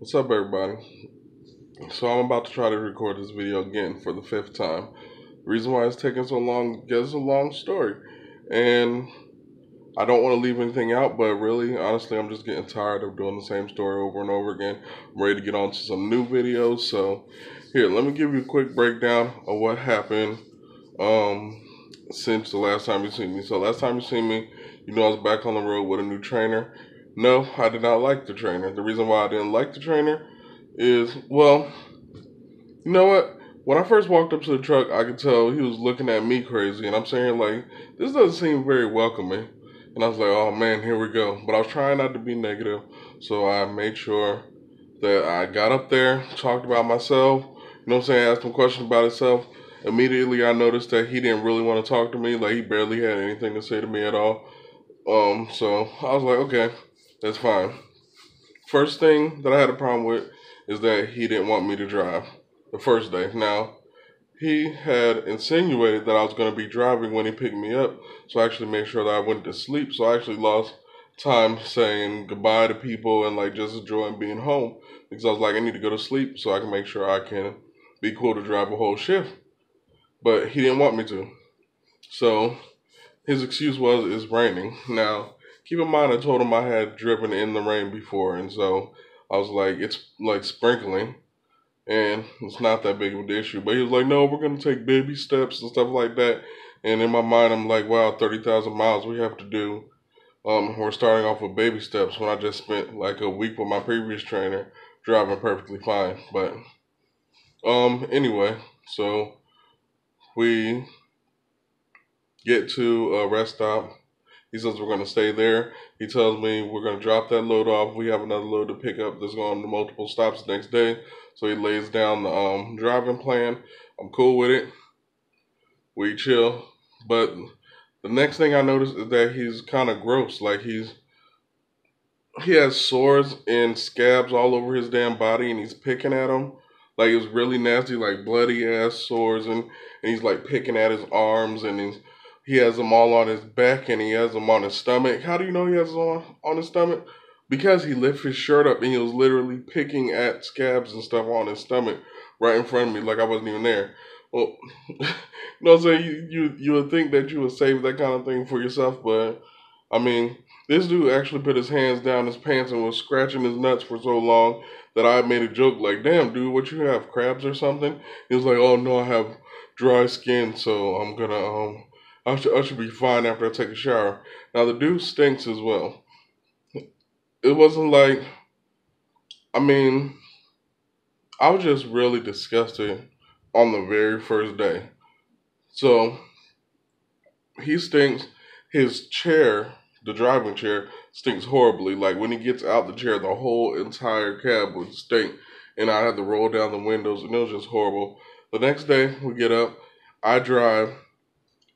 What's up, everybody? So I'm about to try to record this video again for the fifth time. The reason why it's taking so long, because it's a long story, and I don't want to leave anything out, but really, honestly, I'm just getting tired of doing the same story over and over again. I'm ready to get on to some new videos, so here, let me give you a quick breakdown of what happened um, since the last time you seen me. So last time you seen me, you know I was back on the road with a new trainer. No, I did not like the trainer. The reason why I didn't like the trainer is, well, you know what? When I first walked up to the truck, I could tell he was looking at me crazy, and I'm saying like, this doesn't seem very welcoming. And I was like, oh man, here we go. But I was trying not to be negative, so I made sure that I got up there, talked about myself. You know what I'm saying? Asked him questions about himself. Immediately, I noticed that he didn't really want to talk to me. Like he barely had anything to say to me at all. So I was like, okay, that's fine. First thing that I had a problem with is that he didn't want me to drive the first day. Now, he had insinuated that I was going to be driving when he picked me up, so I actually made sure that I went to sleep. So I actually lost time saying goodbye to people and like just enjoying being home because I was like, I need to go to sleep so I can make sure I can be cool to drive a whole shift. But he didn't want me to. So his excuse was it's raining. Now, keep in mind I told him I had driven in the rain before, and so I was like, it's like sprinkling and it's not that big of an issue. But he was like, no, we're gonna take baby steps and stuff like that. And in my mind, I'm like, wow, 30,000 miles we have to do. We're starting off with baby steps when I just spent like a week with my previous trainer driving perfectly fine. But anyway, so we get to a rest stop. He says we're gonna stay there. He tells me we're gonna drop that load off. We have another load to pick up that's going to multiple stops the next day. So he lays down the driving plan. I'm cool with it. We chill. But the next thing I notice is that he's kind of gross. Like he has sores and scabs all over his damn body, and he's picking at them. Like it was really nasty, like bloody ass sores, and he's like picking at his arms, and he has them all on his back, and he has them on his stomach. How do you know he has them on his stomach? Because he lifted his shirt up, and he was literally picking at scabs and stuff on his stomach right in front of me, like I wasn't even there. Well, you know what I'm saying? You would think that you would save that kind of thing for yourself, but I mean, this dude actually put his hands down his pants and was scratching his nuts for so long that I made a joke like, damn, dude, what you have, crabs or something? He was like, oh, no, I have dry skin, so I'm gonna, I should be fine after I take a shower. Now, the dude stinks as well. It wasn't like, I mean, I was just really disgusted on the very first day. So, he stinks. His chair, the driving chair, stinks horribly. Like when he gets out the chair, the whole entire cab would stink, and I had to roll down the windows, and it was just horrible. The next day, we get up, I drive.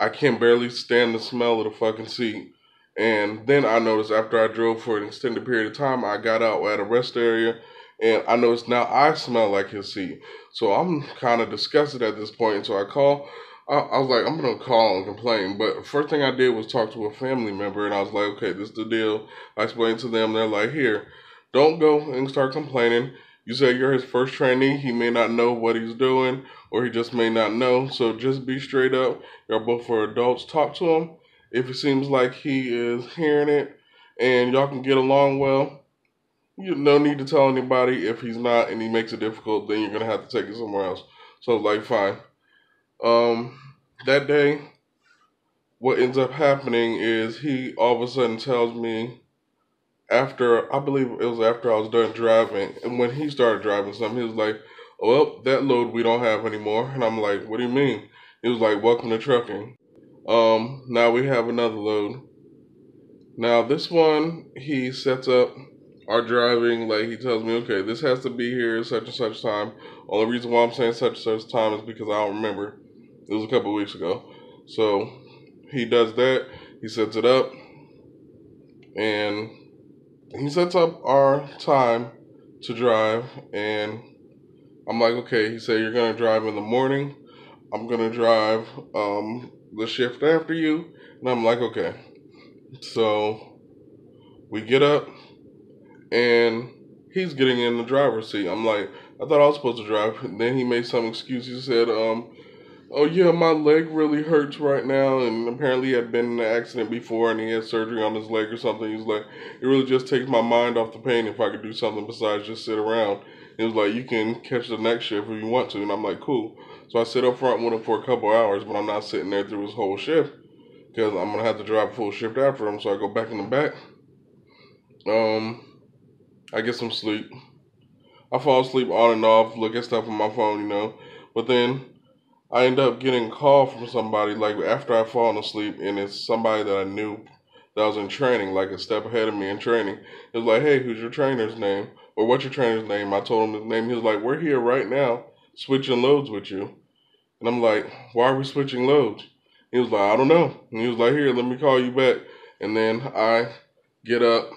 I can barely stand the smell of the fucking seat. And then I noticed after I drove for an extended period of time, I got out at a rest area, and I noticed now I smell like his seat. So I'm kind of disgusted at this point. So I was like, I'm going to call and complain. But first thing I did was talk to a family member, and I was like, okay, this is the deal. I explained to them, they're like, here, don't go and start complaining. You said you're his first trainee. He may not know what he's doing, or he just may not know. So just be straight up. Y'all both are adults. Talk to him. If it seems like he is hearing it and y'all can get along well, you no need to tell anybody. If he's not and he makes it difficult, then you're going to have to take it somewhere else. So like, fine. Um, that day, what ends up happening is he all of a sudden tells me after, I believe it was after I was done driving, and when he started driving something, he was like, well, that load we don't have anymore. And I'm like, what do you mean? He was like, welcome to trucking. Now we have another load. Now this one, he sets up our driving, like he tells me, okay, this has to be here such and such time. Only reason why I'm saying such and such time is because I don't remember. It was a couple of weeks ago. So he does that. He sets it up, and he sets up our time to drive. And I'm like, okay. He said, you're gonna drive in the morning. I'm gonna drive the shift after you. And I'm like, okay. So we get up, and he's getting in the driver's seat. I'm like, I thought I was supposed to drive. And then he made some excuse. He said, oh yeah, my leg really hurts right now, and apparently he had been in an accident before and he had surgery on his leg or something. He's like, it really just takes my mind off the pain if I could do something besides just sit around. He was like, you can catch the next shift if you want to, and I'm like, cool. So I sit up front with him for a couple hours, but I'm not sitting there through his whole shift because I'm gonna have to drive a full shift after him. So I go back in the back. I get some sleep. I fall asleep on and off, look at stuff on my phone, But then I end up getting a call from somebody like after I've fallen asleep, and it's somebody that I knew that was in training, like a step ahead of me in training. It was like, hey, who's your trainer's name? Or what's your trainer's name? I told him his name. He was like, we're here right now switching loads with you. And I'm like, why are we switching loads? He was like, I don't know. And he was like, here, let me call you back. And then I get up,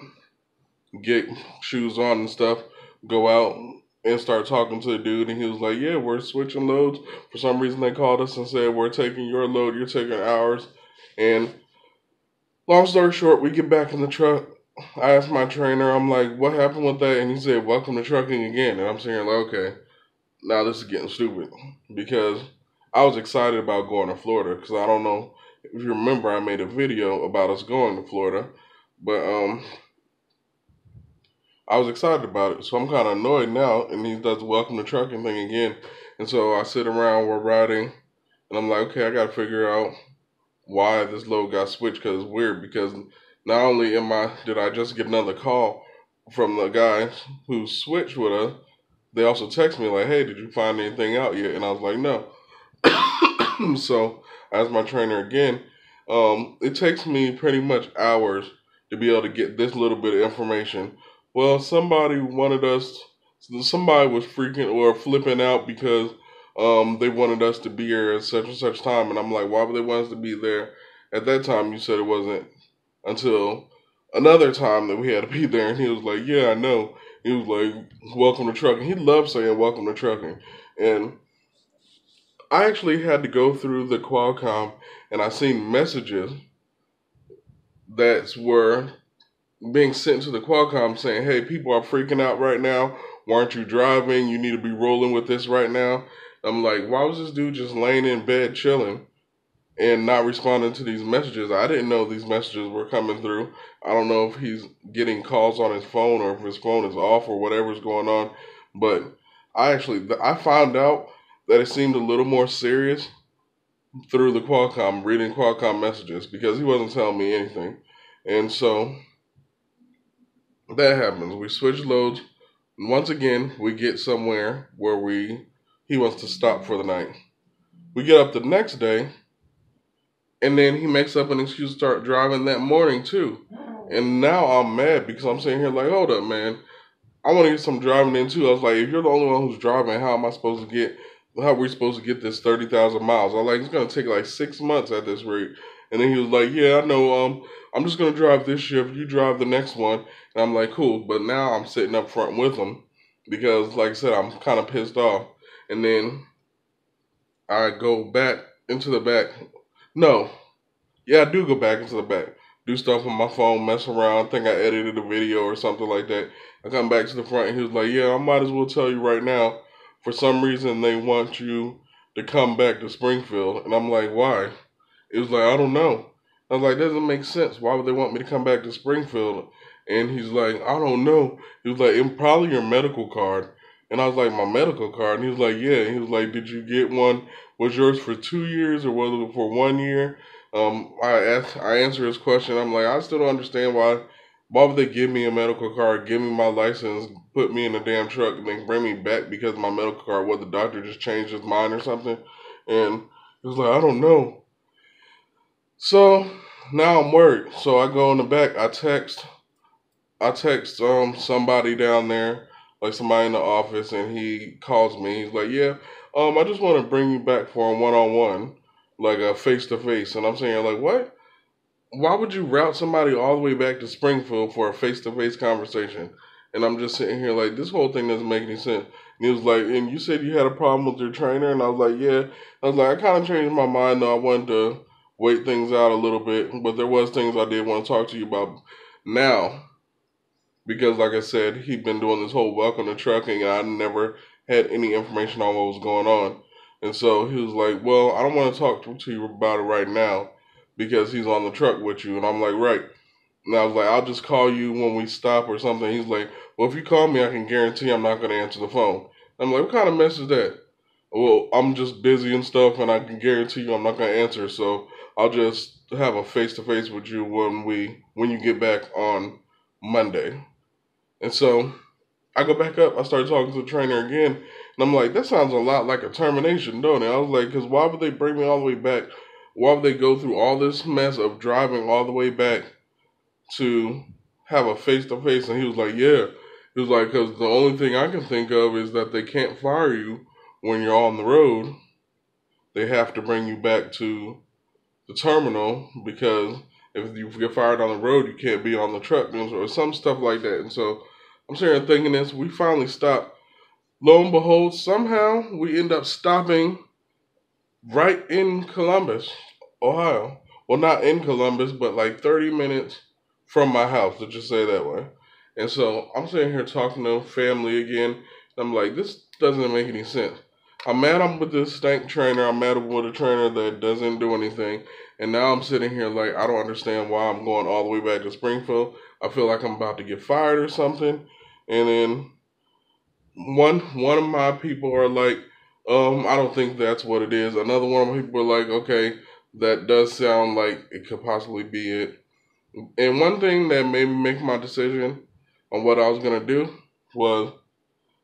get shoes on and stuff, go out and start talking to the dude, and he was like, yeah, we're switching loads. For some reason they called us and said, we're taking your load, you're taking ours. And long story short, we get back in the truck. I asked my trainer, I'm like, what happened with that? And he said, welcome to trucking again. And I'm saying, like, okay, now this is getting stupid. Because I was excited about going to Florida, because I don't know if you remember, I made a video about us going to Florida. But I was excited about it, so I'm kind of annoyed now, and he does the welcome to trucking thing again. And so I sit around, we're riding, and I'm like, okay, I got to figure out why this load got switched, because it's weird, because not only did I just get another call from the guy who switched with us, they also text me like, hey, did you find anything out yet? And I was like, no. So I asked my trainer again. It takes me pretty much hours to be able to get this little bit of information. Well, somebody was freaking or flipping out because they wanted us to be here at such and such time. And I'm like, why would they want us to be there at that time? You said it wasn't until another time that we had to be there. And he was like, yeah, I know. He was like, welcome to trucking. He loved saying welcome to trucking. And I actually had to go through the Qualcomm, and I seen messages that were being sent to the Qualcomm saying, hey, people are freaking out right now. Why aren't you driving? You need to be rolling with this right now. I'm like, why was this dude just laying in bed chilling and not responding to these messages? I didn't know these messages were coming through. I don't know if he's getting calls on his phone or if his phone is off or whatever's going on. But I found out that it seemed a little more serious through the Qualcomm, reading Qualcomm messages, because he wasn't telling me anything. And so that happens. We switch loads. Once again, we get somewhere where he wants to stop for the night. We get up the next day, and then he makes up an excuse to start driving that morning too. And now I'm mad because I'm sitting here like, hold up, man. I want to get some driving in too. I was like, if you're the only one who's driving, how are we supposed to get this 30,000 miles? I was like, it's going to take like 6 months at this rate. And then he was like, yeah, I know, I'm just going to drive this shift. You drive the next one. And I'm like, cool. But now I'm sitting up front with him because, like I said, I'm kind of pissed off. And then I go back into the back. No. Yeah, I do go back into the back. Do stuff on my phone, mess around. I think I edited a video or something like that. I come back to the front and he was like, yeah, I might as well tell you right now. For some reason, they want you to come back to Springfield. And I'm like, why? It was like, I don't know. I was like, that doesn't make sense. Why would they want me to come back to Springfield? And he's like, I don't know. He was like, it's probably your medical card. And I was like, my medical card? And he was like, yeah. And he was like, did you get one? Was yours for 2 years or was it for 1 year? I answer his question. I'm like, I still don't understand why would they give me a medical card, give me my license, put me in a damn truck, and then bring me back because my medical card, the doctor just changed his mind or something? And he was like, I don't know. So now I'm worried. So I go in the back. I text somebody down there, like somebody in the office, and he calls me. He's like, yeah, I just want to bring you back for a one-on-one, like a face-to-face. And I'm saying, like, what? Why would you route somebody all the way back to Springfield for a face-to-face conversation? And I'm just sitting here like, this whole thing doesn't make any sense. And he was like, and you said you had a problem with your trainer? And I was like, yeah. I was like, I kind of changed my mind, though. I wanted to wait things out a little bit, but there was things I did want to talk to you about. Now, because, like I said, he'd been doing this whole welcome to trucking, and I never had any information on what was going on. And so he was like, well, I don't want to talk to you about it right now because he's on the truck with you. And I'm like, right. And I was like, I'll just call you when we stop or something. He's like, well, if you call me, I can guarantee I'm not going to answer the phone. I'm like, what kind of mess is that? Well, I'm just busy and stuff, and I can guarantee you I'm not going to answer. So I'll just have a face-to-face with you when you get back on Monday. And so I go back up. I start talking to the trainer again, and I'm like, that sounds a lot like a termination, don't it? I was like, because why would they bring me all the way back? Why would they go through all this mess of driving all the way back to have a face to face? And he was like, yeah. He was like, because the only thing I can think of is that they can't fire you when you're on the road. They have to bring you back to the terminal because if you get fired on the road, you can't be on the truck or some stuff like that. And so I'm sitting here thinking this. We finally stopped. Lo and behold, somehow we end up stopping right in Columbus, Ohio. Well, not in Columbus, but like 30 minutes from my house, let's just say that way. And so I'm sitting here talking to family again. And I'm like, this doesn't make any sense. I'm mad I'm with this stank trainer. I'm mad with a trainer that doesn't do anything. And now I'm sitting here like, I don't understand why I'm going all the way back to Springfield. I feel like I'm about to get fired or something. And then one of my people are like, I don't think that's what it is. Another one of my people are like, okay, that does sound like it could possibly be it. And one thing that made me make my decision on what I was gonna do was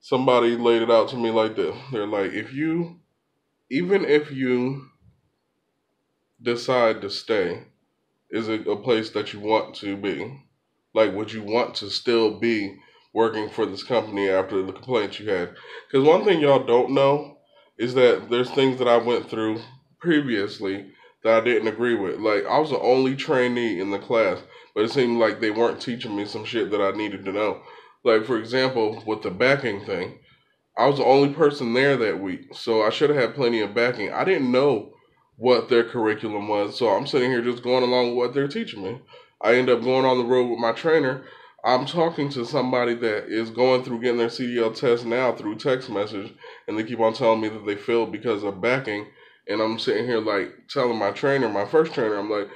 somebody laid it out to me like this. They're like, even if you decide to stay, is it a place that you want to be? Like, would you want to still be working for this company after the complaints you had? Because one thing y'all don't know is that there's things that I went through previously that I didn't agree with. Like, I was the only trainee in the class, but it seemed like they weren't teaching me some shit that I needed to know. Like, for example, with the backing thing, I was the only person there that week, so I should have had plenty of backing. I didn't know what their curriculum was, so I'm sitting here just going along with what they're teaching me. I end up going on the road with my trainer. I'm talking to somebody that is going through getting their CDL test now through text message, and they keep on telling me that they failed because of backing. And I'm sitting here like telling my trainer, my first trainer, I'm like,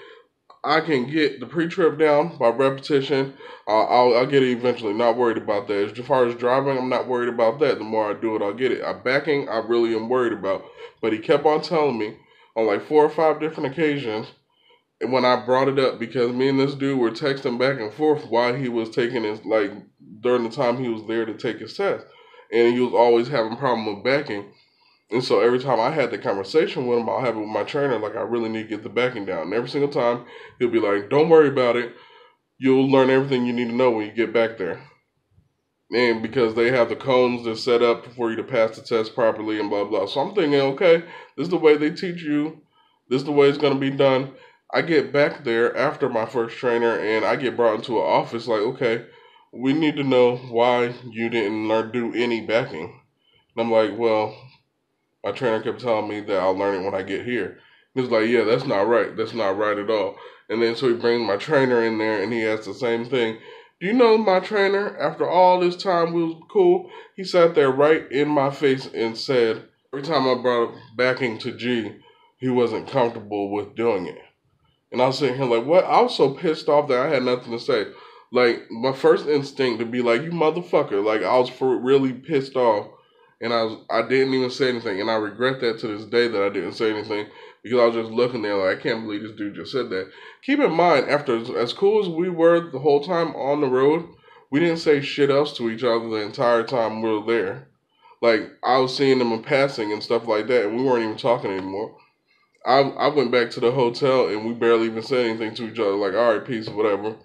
I can get the pre-trip down by repetition. I'll get it eventually. Not worried about that. As far as driving, I'm not worried about that. The more I do it, I'll get it. Backing, I really am worried about. But he kept on telling me on like 4 or 5 different occasions when I brought it up because me and this dude were texting back and forth while he was taking his, like, during the time he was there to take his test. And he was always having a problem with backing. And so every time I had the conversation with him, I'll have it with my trainer, like, I really need to get the backing down. And every single time, he'll be like, don't worry about it. You'll learn everything you need to know when you get back there. And because they have the cones that's set up for you to pass the test properly and blah, blah. So I'm thinking, okay, this is the way they teach you. This is the way it's going to be done. I get back there after my first trainer, and I get brought into an office like, okay, we need to know why you didn't do any backing. And I'm like, well, my trainer kept telling me that I'll learn it when I get here. He was like, yeah, that's not right. That's not right at all. And then so he brings my trainer in there and he asks the same thing. Do you know my trainer, after all this time we was cool, he sat there right in my face and said, every time I brought up backing to G, he wasn't comfortable with doing it. And I was sitting here like, what? I was so pissed off that I had nothing to say. Like, my first instinct to be like, you motherfucker. Like, I was really pissed off. And I didn't even say anything. And I regret that to this day that I didn't say anything. Because I was just looking there like, I can't believe this dude just said that. Keep in mind, after as cool as we were the whole time on the road, we didn't say shit else to each other the entire time we were there. Like, I was seeing them in passing and stuff like that. And we weren't even talking anymore. I went back to the hotel and we barely even said anything to each other. Like, all right, peace, whatever.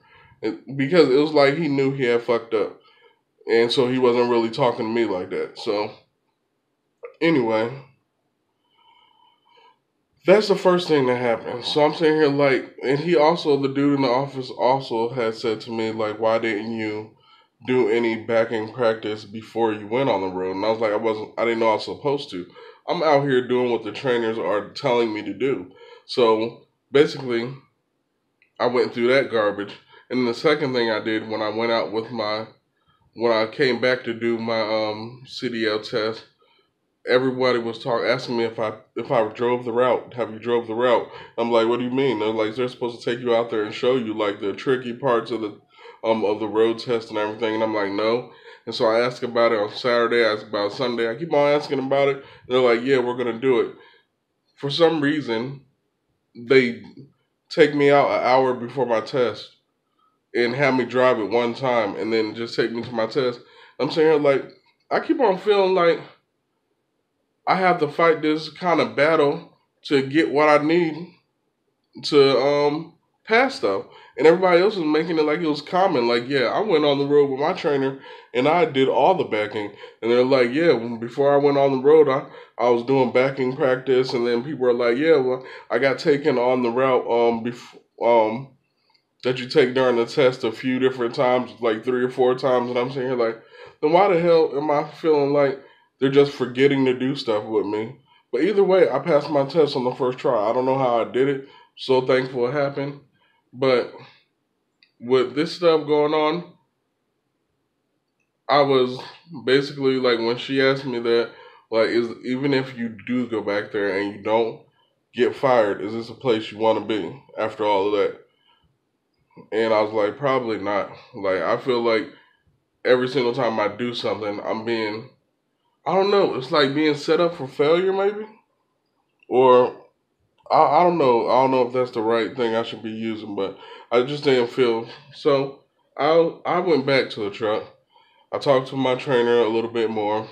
Because it was like he knew he had fucked up. And so he wasn't really talking to me like that. So, anyway, that's the first thing that happened. So I'm sitting here like, and he also, the dude in the office also had said to me, like, why didn't you do any backing practice before you went on the road? And I was like, I didn't know I was supposed to. I'm out here doing what the trainers are telling me to do. So basically, I went through that garbage. And then the second thing I did when I went out with when I came back to do my CDL test, everybody was asking me if I drove the route. Have you drove the route? I'm like, what do you mean? They're like, they're supposed to take you out there and show you like the tricky parts of the road test and everything. And I'm like, no. And so I asked about it on Saturday. I asked about Sunday. I keep on asking about it. And they're like, yeah, we're gonna do it. For some reason, they take me out an hour before my test and have me drive it one time, and then just take me to my test. I'm saying here like I keep on feeling like I have to fight this kind of battle to get what I need to pass stuff. And everybody else was making it like it was common. Like, yeah, I went on the road with my trainer and I did all the backing. And they're like, yeah, before I went on the road, I was doing backing practice. And then people are like, yeah, well, I got taken on the route that you take during the test a few different times, like 3 or 4 times. And I'm sitting here like, then why the hell am I feeling like they're just forgetting to do stuff with me? But either way, I passed my test on the first try. I don't know how I did it. So thankful it happened. But with this stuff going on, I was basically like, when she asked me that, like, is even if you do go back there and you don't get fired, is this a place you want to be after all of that? And I was like, probably not. Like, I feel like every single time I do something, I don't know, it's like being set up for failure, maybe? Or, I don't know. I don't know if that's the right thing I should be using, but I just didn't feel. So, I went back to the truck. I talked to my trainer a little bit more.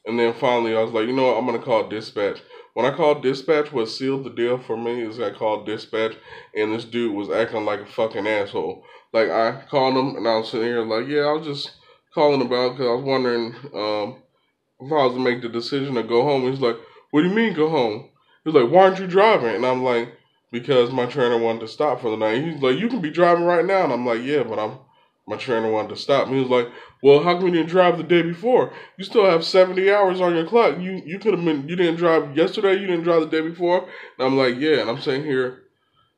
And then finally, I was like, you know what? I'm going to call dispatch. When I called dispatch, what sealed the deal for me is I called dispatch, and this dude was acting like a fucking asshole. Like, I called him, and I was sitting here like, yeah, I was just calling about because I was wondering if I was to make the decision to go home. He's like, what do you mean go home? He's like, why aren't you driving? And I'm like, because my trainer wanted to stop for the night. He's like, you can be driving right now. And I'm like, yeah, but my trainer wanted to stop. He was like, well, how come you didn't drive the day before? You still have 70 hours on your clock. You could have been, you didn't drive yesterday, you didn't drive the day before. And I'm like, yeah. And I'm sitting here,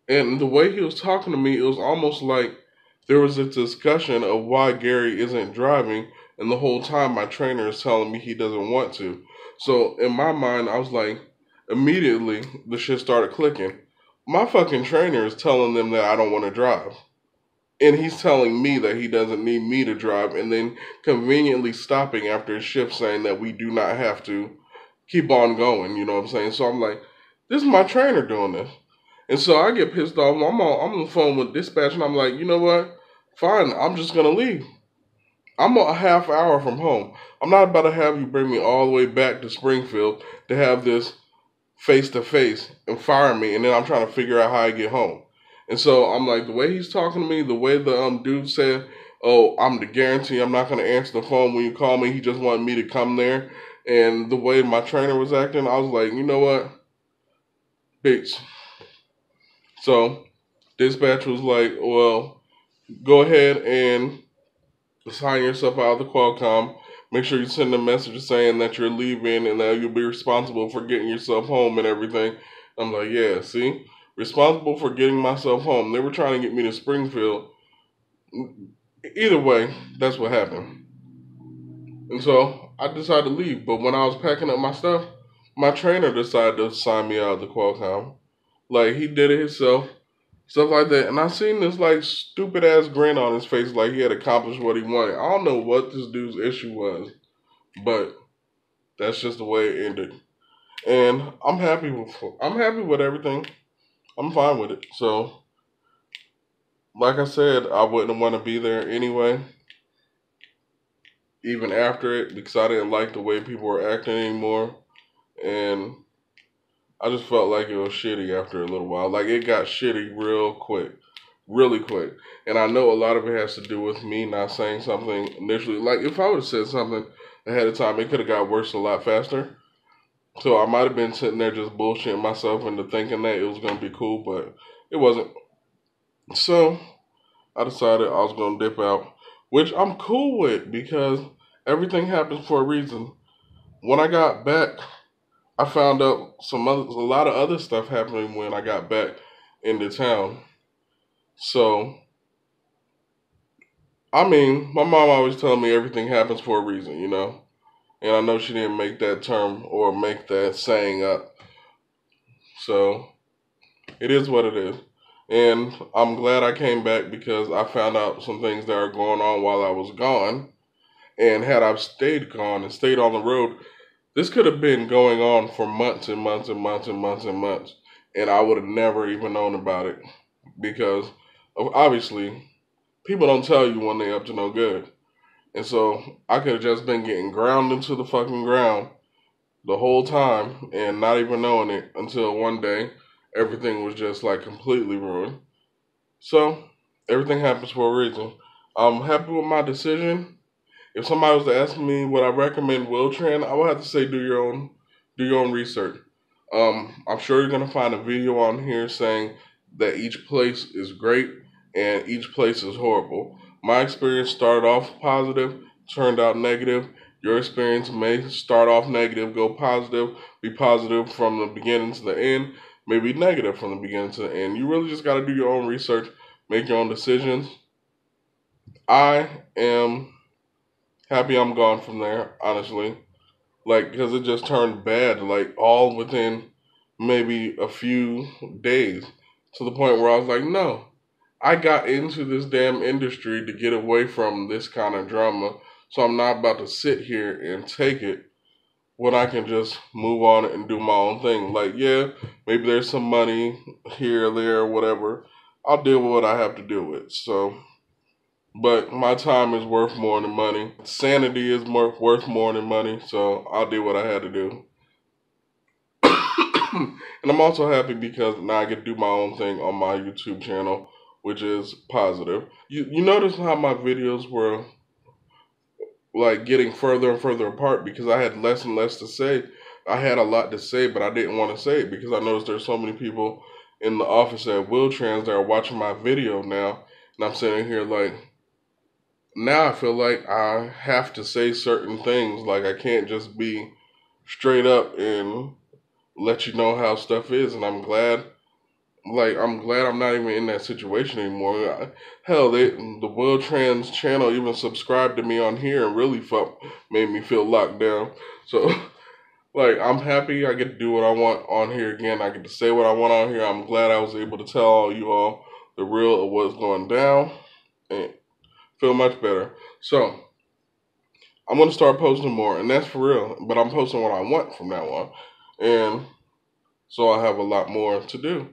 and the way he was talking to me, it was almost like there was a discussion of why Gary isn't driving. And the whole time my trainer is telling me he doesn't want to. So in my mind, I was like, immediately the shit started clicking. My fucking trainer is telling them that I don't want to drive. And he's telling me that he doesn't need me to drive, and then conveniently stopping after his shift saying that we do not have to keep on going, you know what I'm saying? So I'm like, this is my trainer doing this. And so I get pissed off. I'm on the phone with dispatch, and I'm like, you know what? Fine, I'm just going to leave. I'm a half hour from home. I'm not about to have you bring me all the way back to Springfield to have this face to face and fire me, and then I'm trying to figure out how I get home. And so I'm like, the way he's talking to me, the way the dude said, "Oh, I'm the guarantee I'm not going to answer the phone when you call me. He just wanted me to come there." And the way my trainer was acting, I was like, you know what, bitch. So dispatch was like, well, go ahead and sign yourself out of the Qualcomm. Make sure you send a message saying that you're leaving and that you'll be responsible for getting yourself home and everything. I'm like, yeah, see? Responsible for getting myself home. They were trying to get me to Springfield. Either way, that's what happened. And so I decided to leave. But when I was packing up my stuff, my trainer decided to sign me out of the Qualcomm. Like, he did it himself. Stuff like that. And I seen this, like, stupid ass grin on his face like he had accomplished what he wanted. I don't know what this dude's issue was, but that's just the way it ended. And I'm happy with everything. I'm fine with it. So, like I said, I wouldn't want to be there anyway, even after it, because I didn't like the way people were acting anymore. And I just felt like it was shitty after a little while. Like, it got shitty real quick. Really quick. And I know a lot of it has to do with me not saying something initially. Like, if I would have said something ahead of time, it could have got worse a lot faster. So I might have been sitting there just bullshitting myself into thinking that it was going to be cool, but it wasn't. So I decided I was going to dip out, which I'm cool with because everything happens for a reason. When I got back, I found out a lot of other stuff happening when I got back into town. So I mean, my mom always told me everything happens for a reason, you know? And I know she didn't make that term or make that saying up. So it is what it is. And I'm glad I came back because I found out some things that are going on while I was gone. And had I stayed gone and stayed on the road, this could have been going on for months and months and months and months and months. And I would have never even known about it. Because obviously, people don't tell you when they're up to no good. And so I could have just been getting ground into the fucking ground the whole time and not even knowing it until one day everything was just like completely ruined. So everything happens for a reason. I'm happy with my decision. If somebody was to ask me would I recommend Wil Trans, I would have to say do your own research. I'm sure you're gonna find a video on here saying that each place is great and each place is horrible. My experience started off positive, turned out negative. Your experience may start off negative, go positive, be positive from the beginning to the end, maybe negative from the beginning to the end. You really just got to do your own research, make your own decisions. I am happy I'm gone from there, honestly. Like, because it just turned bad, like, all within maybe a few days to the point where I was like, no, I got into this damn industry to get away from this kind of drama. So I'm not about to sit here and take it when I can just move on and do my own thing. Like, yeah, maybe there's some money here or there or whatever. I'll deal with what I have to deal with. So, but my time is worth more than money. Sanity is worth more than money. So I'll do what I had to do. And I'm also happy because now I get to do my own thing on my YouTube channel, which is positive. You notice how my videos were like getting further and further apart because I had less and less to say. I had a lot to say, but I didn't want to say it because I noticed there's so many people in the office at Wil Trans that are watching my video now, and I'm sitting here like, now I feel like I have to say certain things. Like I can't just be straight up and let you know how stuff is, and I'm glad. Like I'm glad I'm not even in that situation anymore. Hell, the Wil Trans channel even subscribed to me on here and really made me feel locked down. So, like I'm happy I get to do what I want on here again. I get to say what I want on here. I'm glad I was able to tell all you all the real of what's going down and feel much better. So I'm gonna start posting more, and that's for real. But I'm posting what I want from now on, and so I have a lot more to do.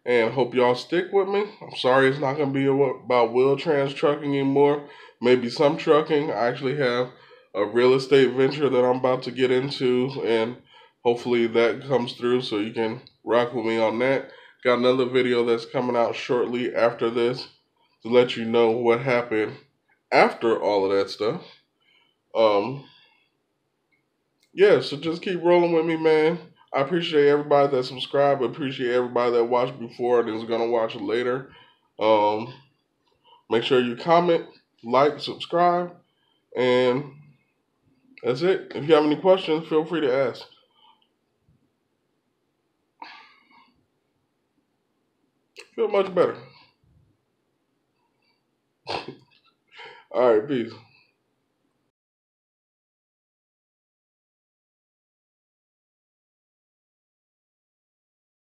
And hope y'all stick with me. I'm sorry it's not going to be about Wil Trans trucking anymore. Maybe some trucking. I actually have a real estate venture that I'm about to get into, and hopefully that comes through so you can rock with me on that. Got another video that's coming out shortly after this to let you know what happened after all of that stuff. Yeah, so just keep rolling with me, man. I appreciate everybody that subscribed. I appreciate everybody that watched before and is gonna watch it later. Um, Make sure you comment, like, subscribe, and that's it. If you have any questions, feel free to ask. Feel much better. All right, peace.